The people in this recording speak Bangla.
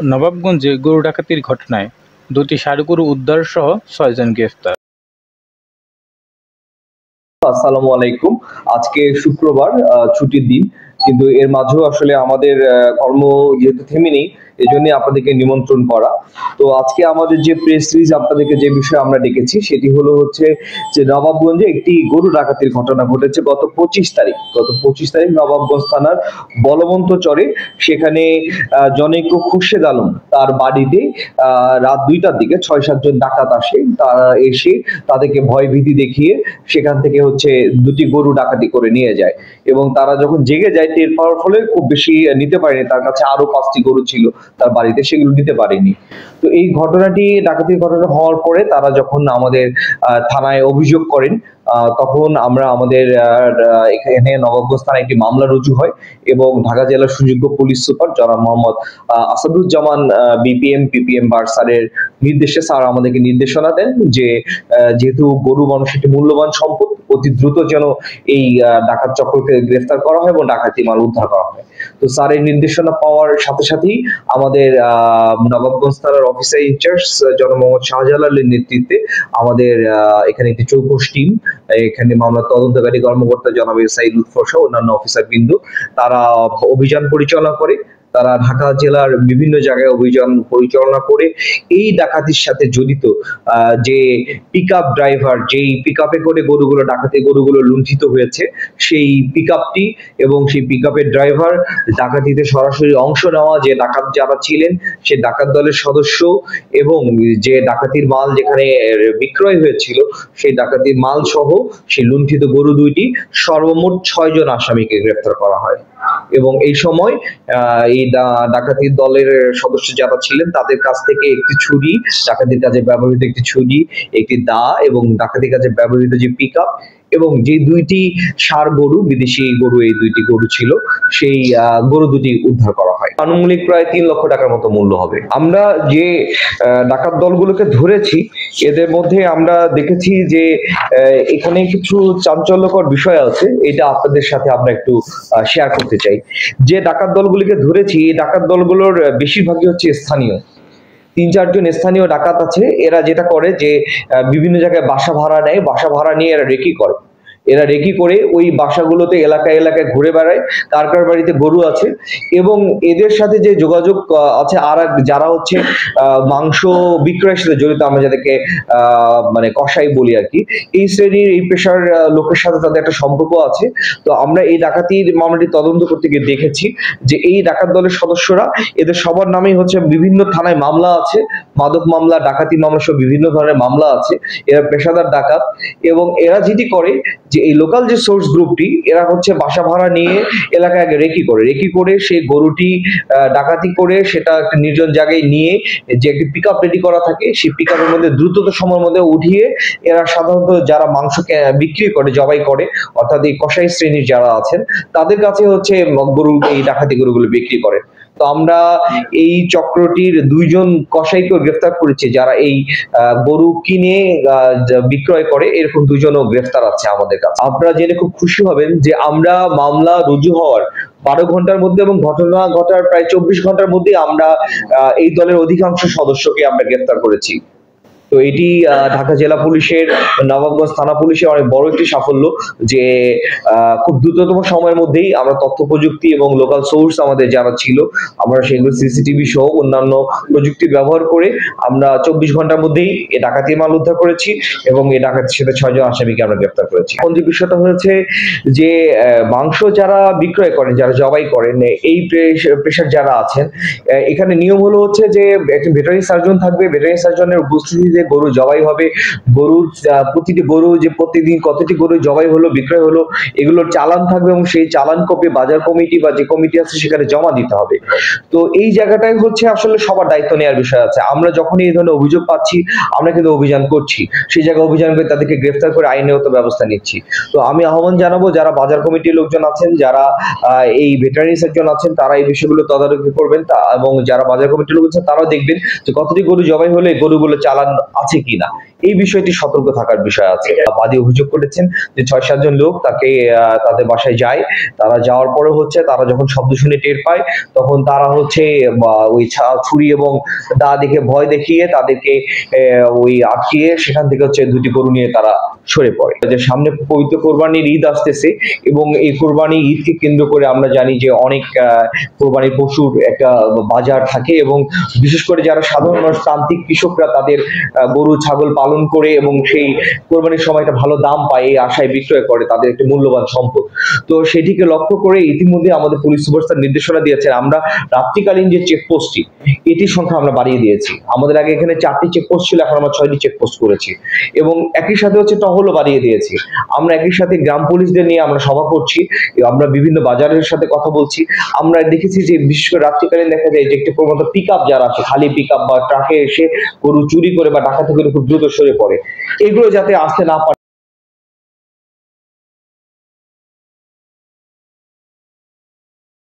নবাবগঞ্জে গরু ডাকাতির ঘটনায় দুটি ষাঁড় গরু উদ্ধারসহ ৬ জন গ্রেফতার। আসসালামু আলাইকুম। আজকে শুক্রবার, ছুটির দিন, কিন্তু এর মাঝেও আসলে আমাদের কর্ম যেহেতু থেমে নেই, এই জন্য আপনাদেরকে নিমন্ত্রণ করা। তো আজকে আমাদের যে প্রেস রিলিজ আপনাদেরকে যে বিষয়ে আমরা ডেকেছি সেটি হচ্ছে যে নবাবগঞ্জে একটি গরু ডাকাতির ঘটনা ঘটেছে গত ২৫ তারিখ নবাবগঞ্জ থানার বলবন্ত চরে। সেখানে জনৈক খুরশেদ আলম তার বাড়িতে রাত ২টার দিকে ৬-৭ জন ডাকাত আসে। তারা এসে তাদেরকে ভয় ভীতি দেখিয়ে সেখান থেকে দুটি গরু ডাকাতি করে নিয়ে যায়, এবং তারা যখন জেগে যায় টের পাওয়ার ফলে খুব বেশি নিতে পারেনি। তার কাছে আরো ৫টি গরু ছিল তার বাড়িতে, সেগুলো নিতে পারেনি। তো এই ডাকাতির ঘটনা হওয়ার পরে তারা যখন আমাদের থানায় অভিযোগ করেন, তখন আমরা আমাদের এখানে নবাবগঞ্জ থানায় একটি মামলা রুজু হয়, এবং ঢাকা জেলার সুযোগ্য পুলিশ সুপার জনাব মোহাম্মদ আসাদুজ্জামান পিপিএম স্যারের নির্দেশে স্যার আমাদেরকে নির্দেশনা দেন যে যেহেতু গরু মানুষের একটি মূল্যবান সম্পদ, অতি দ্রুত যেন এই ডাকাত চক্রকে গ্রেফতার করা হয় এবং ডাকাতি মাল উদ্ধার করা হয়। তো স্যারের নির্দেশনা পাওয়ার সাথে সাথেই আমাদের নবাবগঞ্জ থানার অফিসার ইনচার্জ জনাব মোহাম্মদ শাহজালালের নেতৃত্বে আমাদের এখানে একটি চৌকস টিম, এখানে মামলা তদন্তকারী কর্মকর্তা জনাব এসআই লুৎফর সহ অন্যান্য অফিসার বিন্দু, তারা অভিযান পরিচালনা করে। তারা ঢাকা জেলার বিভিন্ন জায়গায় অভিযান পরিচালনা করে এই ডাকাতির সাথে জড়িত যে পিকআপ ড্রাইভার, যেই পিকআপে করে গরুগুলো লুণ্ঠিত হয়েছে, সেই পিকআপটি এবং সেই পিকআপের ড্রাইভার, ডাকাতিতে সরাসরি অংশ নেওয়া যে ডাকাত যারা ছিলেন সে ডাকাত দলের সদস্য, এবং যে ডাকাতির মাল যেখানে বিক্রয় হয়েছিল সেই ডাকাতির মাল সহ সেই লুণ্ঠিত গরু দুইটি, সর্বমোট ৬ জন আসামিকে গ্রেফতার করা হয়। এবং এই সময় এই ডাকাতির দলের সদস্য যারা ছিলেন তাদের কাছ থেকে একটি ছুরি, ডাকাতির কাজে ব্যবহৃত একটি ছুরি, একটি দা, এবং ডাকাতির কাজে ব্যবহৃত যে পিকআপ, এবং যে দুইটি ষাঁড় গরু, বিদেশি গরু, এই দুইটি গরু ছিল, সেই গরু দুটি উদ্ধার করা হয়। আনুমানিক প্রায় ৩ লক্ষ টাকার মতো মূল্য হবে। আমরা যে ডাকাত দলগুলোকে ধরেছি এদের মধ্যে আমরা দেখেছি যে এখানে কিছু চাঞ্চল্যকর বিষয় আছে, এটা আপনাদের সাথে আমরা একটু শেয়ার করতে চাই। যে ডাকাত দলগুলিকে ধরেছি, এই ডাকাত দলগুলোর বেশিরভাগই স্থানীয়। ৩-৪ জন স্থানীয় ডাকাত আছে। এরা যেটা করে যে বিভিন্ন জায়গায় বাসা ভাড়া নেয়, বাসা ভাড়া নিয়ে এরা রেকি করে ওই বাসাগুলোতে এলাকায় ঘুরে বেড়ায়, কার কার বাড়িতে গরু আছে, এবং এদের সাথে যে যোগাযোগ আছে আর যারা মাংস বিক্রয়ের সাথে জড়িত, আমরা যাদেরকে মানে কসাই বলি আর কি, এই শ্রেণীর এই পেশার লোকের সাথে তাদের একটা সম্পর্ক আছে। তো আমরা এই ডাকাতির মামলাটি তদন্ত করতে গিয়ে দেখেছি যে এই ডাকাত দলের সদস্যরা, এদের সবার নামেই বিভিন্ন থানায় মামলা আছে, মাদক মামলা, ডাকাতি মামলা সহ বিভিন্ন ধরনের মামলা আছে। এরা পেশাদার ডাকাত, এবং এরা যেটি করে যে এই লোকাল যে সোর্স গ্রুপটি, এরা বাসা ভাড়া নিয়ে এলাকায় আগে রেকি করে সেই গরুটি ডাকাতি করে সেটা একটা নির্জন জায়গায় নিয়ে যে একটি পিকআপ রেডি করা থাকে, সেই পিকআপের মধ্যে দ্রুততম সময়ের মধ্যে উঠিয়ে এরা সাধারণত যারা মাংস বিক্রি করে, জবাই করে, অর্থাৎ এই কসাই শ্রেণীর যারা আছেন তাদের কাছে এই ডাকাতি গরুগুলো বিক্রি করে। তো আমরা এই চক্রটির 2 জন কসাইকে গ্রেফতার করেছি যারা এই গরু কিনে বিক্রয় করে, এরকম 2 জনও গ্রেফতার আছে আমাদের কাছে। আপনারা জেনে খুব খুশি হবেন যে আমরা মামলা রুজু হওয়ার 12 ঘন্টার মধ্যে এবং ঘটনা ঘটার প্রায় 24 ঘন্টার মধ্যে আমরা এই দলের অধিকাংশ সদস্যকে আমরা গ্রেফতার করেছি। তো এটি ঢাকা জেলা পুলিশের, নবাবগঞ্জ থানা পুলিশের অনেক বড় একটি সাফল্য যে খুব দ্রুততম সময়ের মধ্যেই আমরা তথ্য প্রযুক্তি এবং লোকাল সোর্স আমাদের যারা ছিল, আমরা সেগুলো সিসিটিভি সহ অন্যান্য প্রযুক্তি ব্যবহার করে আমরা 24 ঘন্টার মধ্যেই এই ডাকাতির মাল উদ্ধার করেছি, এবং এই ডাকাতির সাথে 6 জন আসামিকে আমরা গ্রেফতার করেছি। এখন যে বিষয়টা হয়েছে যে মাংস যারা বিক্রয় করেন, যারা জবাই করেন, এই পেশার যারা আছেন, এখানে নিয়ম যে একজন ভেটেরিনারি সার্জন থাকবে, ভেটেরিনারি সার্জনের উপস্থিতিতে গরু জবাই হবে। গরুর প্রতিটি গরু যে প্রতিদিন কতটি গরু জবাই হলো, বিক্রয় হলো, এগুলোর চালান থাকবে, এবং সেই চালান কপি বাজার কমিটি বা যে কমিটি আছে সেখানে জমা দিতে হবে। তো এই জায়গাটাই আসলে সবার দায়িত্ব নেওয়ার বিষয় আছে। আমরা যখনই এই ধরনের অভিযোগ পাচ্ছি আমরা কিন্তু অভিযান করছি, সেই জায়গায় অভিযান করে তাদেরকে গ্রেফতার করে আইনগত ব্যবস্থা নিচ্ছি। তো আমি আহ্বান জানাবো যারা বাজার কমিটির লোকজন আছেন, যারা এই ভেটেরিনারি সার্জন আছেন, তারা এই বিষয়গুলো তদারকি করবেন, এবং যারা বাজার কমিটির লোক আছেন তারাও দেখবেন যে কতটি গরু জবাই হলে গরুগুলো চালান আছে কিনা এই বিষয়টি সতর্ক থাকার বিষয় আছে। বাদী অভিযোগ করেছেন যে 6-7 জন লোক তাদের বাসায় যায়, তারা যাওয়ার পরে তারা যখন শব্দ শুনে টের পায় তখন তারা ওই ছুরি এবং দা দেখে ভয় দেখিয়ে তাদেরকে ওই আটকিয়ে সেখান থেকে দুটি গরু নিয়ে তারা সরে পড়ে। যে সামনে পবিত্র কোরবানির ঈদ আসতেছে এবং এই কোরবানি ঈদকে কেন্দ্র করে আমরা জানি যে অনেক কোরবানির পশুর একটা বাজার থাকে এবং বিশেষ করে যারা সাধারণ মানুষ প্রান্তিক কৃষকরা তাদের গরু ছাগল পালন করে এবং সেই কোরবানির সময় একটা ভালো দাম পায় এই আশায় বিক্রয় করে, তাদের একটা মূল্যবান সম্পদ। তো সেটিকে লক্ষ্য করে ইতিমধ্যে আমাদের পুলিশ সুপারস্টার নির্দেশনা দিয়েছেন, আমরা রাত্রিকালীন যে চেকপোস্টটি এটির সংখ্যা আমরা বাড়িয়ে দিয়েছি। আমাদের আগে এখানে 4টি চেকপোস্ট ছিল, এখন আমরা 6টি চেকপোস্ট করেছি এবং একই সাথে টহলও বাড়িয়ে দিয়েছি। আমরা একই সাথে গ্রাম পুলিশদের নিয়ে আমরা সভা করছি, আমরা বিভিন্ন বাজারের সাথে কথা বলছি। আমরা দেখেছি যে বিশেষ করে রাত্রিকালীন দেখা যায় যে একটি প্রবণতা পিকআপ যারা আছে, খালি পিকআপ বা ট্রাকে এসে গরু চুরি করে বা ডাকাতি করে খুব দ্রুত সরে পড়ে, এগুলো যাতে আসতে না পারে